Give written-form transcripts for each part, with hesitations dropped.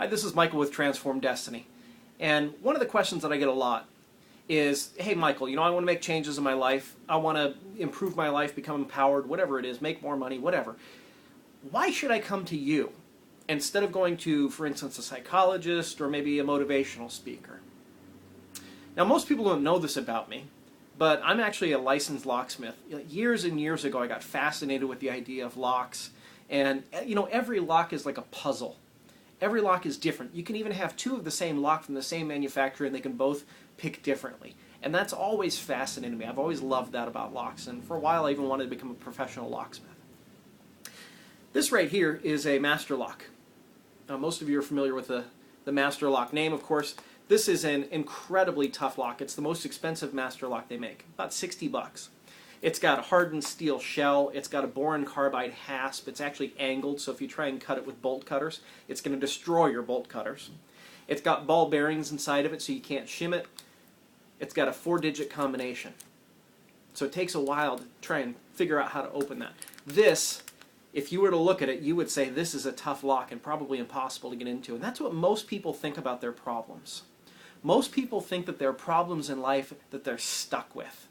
Hi, this is Michael with Transform Destiny. And one of the questions that I get a lot is, hey Michael, I want to make changes in my life. I want to improve my life, become empowered, whatever it is, make more money, whatever. Why should I come to you instead of going to, for instance, a psychologist or maybe a motivational speaker? Now, most people don't know this about me, but I'm actually a licensed locksmith. Years and years ago, I got fascinated with the idea of locks. And, every lock is like a puzzle. Every lock is different. You can even have two of the same lock from the same manufacturer and they can both pick differently. And that's always fascinated me. I've always loved that about locks. And for a while, I even wanted to become a professional locksmith. This right here is a master lock. Most of you are familiar with the master lock name, of course. This is an incredibly tough lock. It's the most expensive master lock they make, about $60. It's got a hardened steel shell. It's got a boron carbide hasp. It's actually angled, so if you try and cut it with bolt cutters, it's going to destroy your bolt cutters. It's got ball bearings inside of it, so you can't shim it. It's got a 4-digit combination. So it takes a while to try and figure out how to open that. This, if you were to look at it, you would say this is a tough lock and probably impossible to get into. And that's what most people think about their problems. Most people think that there are problems in life that they're stuck with.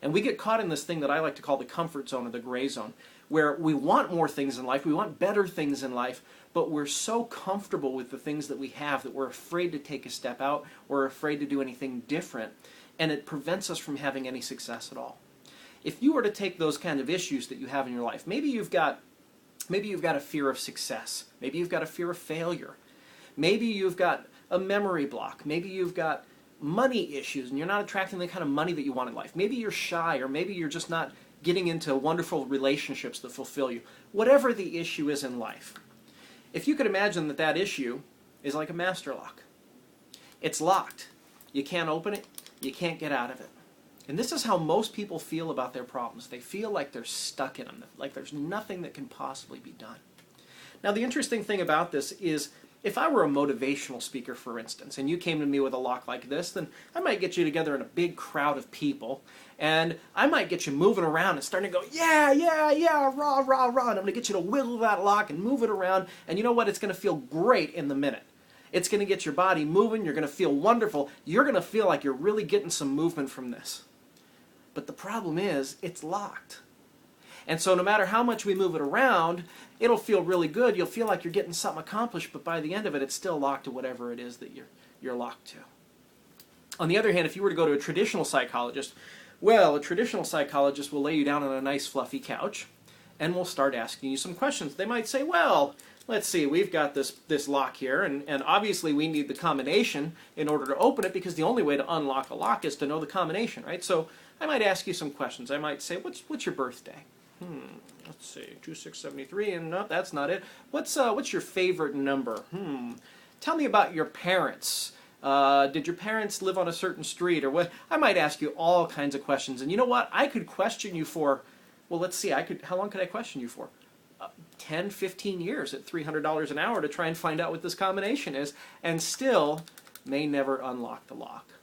And we get caught in this thing that I like to call the comfort zone or the gray zone, where we want more things in life, we want better things in life, but we're so comfortable with the things that we have that we're afraid to take a step out, we're afraid to do anything different, and it prevents us from having any success at all. If you were to take those kind of issues that you have in your life, maybe you've got a fear of success, maybe you've got a fear of failure, maybe you've got a memory block, maybe you've got money issues and you're not attracting the kind of money that you want in life. Maybe you're shy, or maybe you're just not getting into wonderful relationships that fulfill you. Whatever the issue is in life, if you could imagine that issue is like a master lock. It's locked. You can't open it. You can't get out of it. And this is how most people feel about their problems. They feel like they're stuck in them, like there's nothing that can possibly be done. Now, the interesting thing about this is, if I were a motivational speaker, for instance, and you came to me with a lock like this, then I might get you together in a big crowd of people, and I might get you moving around and starting to go, yeah, yeah, yeah, rah, rah, rah, and I'm going to get you to wiggle that lock and move it around, and you know what? It's going to feel great in the minute. It's going to get your body moving. You're going to feel wonderful. You're going to feel like you're really getting some movement from this. But the problem is, it's locked. And so no matter how much we move it around, it'll feel really good. You'll feel like you're getting something accomplished, but by the end of it, it's still locked to whatever it is that you're locked to. On the other hand, if you were to go to a traditional psychologist, well, a traditional psychologist will lay you down on a nice fluffy couch and will start asking you some questions. They might say, well, let's see, we've got this lock here, and obviously we need the combination in order to open it, because the only way to unlock a lock is to know the combination, right? So I might ask you some questions. I might say, what's your birthday? Let's see, 2673, and no, that's not it. What's your favorite number? Tell me about your parents. Did your parents live on a certain street, or what? I might ask you all kinds of questions, and you know what? I could question you for, well, let's see, how long could I question you for? 10, 15 years at $300 an hour to try and find out what this combination is, and still may never unlock the lock.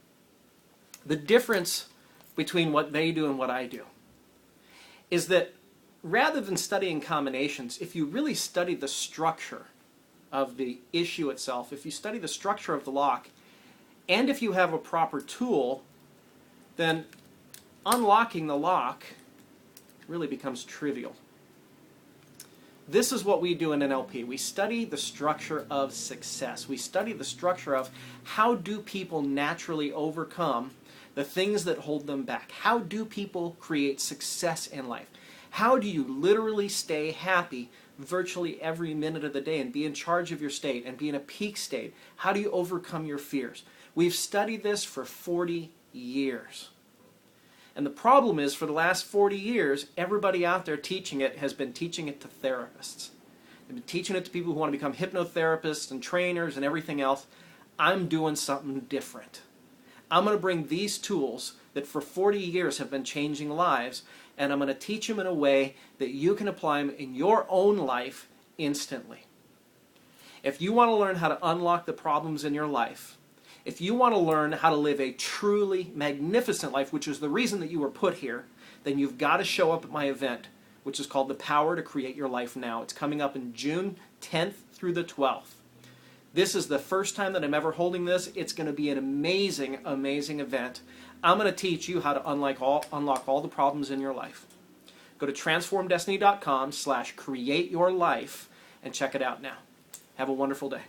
The difference between what they do and what I do is that rather than studying combinations, if you really study the structure of the issue itself, if you study the structure of the lock, and if you have a proper tool, then unlocking the lock really becomes trivial. This is what we do in NLP. We study the structure of success. We study the structure of how do people naturally overcome the things that hold them back. How do people create success in life? How do you literally stay happy virtually every minute of the day and be in charge of your state and be in a peak state? How do you overcome your fears? We've studied this for 40 years. And the problem is, for the last 40 years, everybody out there teaching it has been teaching it to therapists. They've been teaching it to people who want to become hypnotherapists and trainers and everything else. I'm doing something different. I'm going to bring these tools that for 40 years have been changing lives, and I'm going to teach them in a way that you can apply them in your own life instantly. If you want to learn how to unlock the problems in your life, if you want to learn how to live a truly magnificent life, which is the reason that you were put here, then you've got to show up at my event, which is called The Power to Create Your Life Now. It's coming up in June 10th through the 12th. This is the first time that I'm ever holding this. It's going to be an amazing, amazing event. I'm going to teach you how to unlock all the problems in your life. Go to transformdestiny.com/createyourlife and check it out now. Have a wonderful day.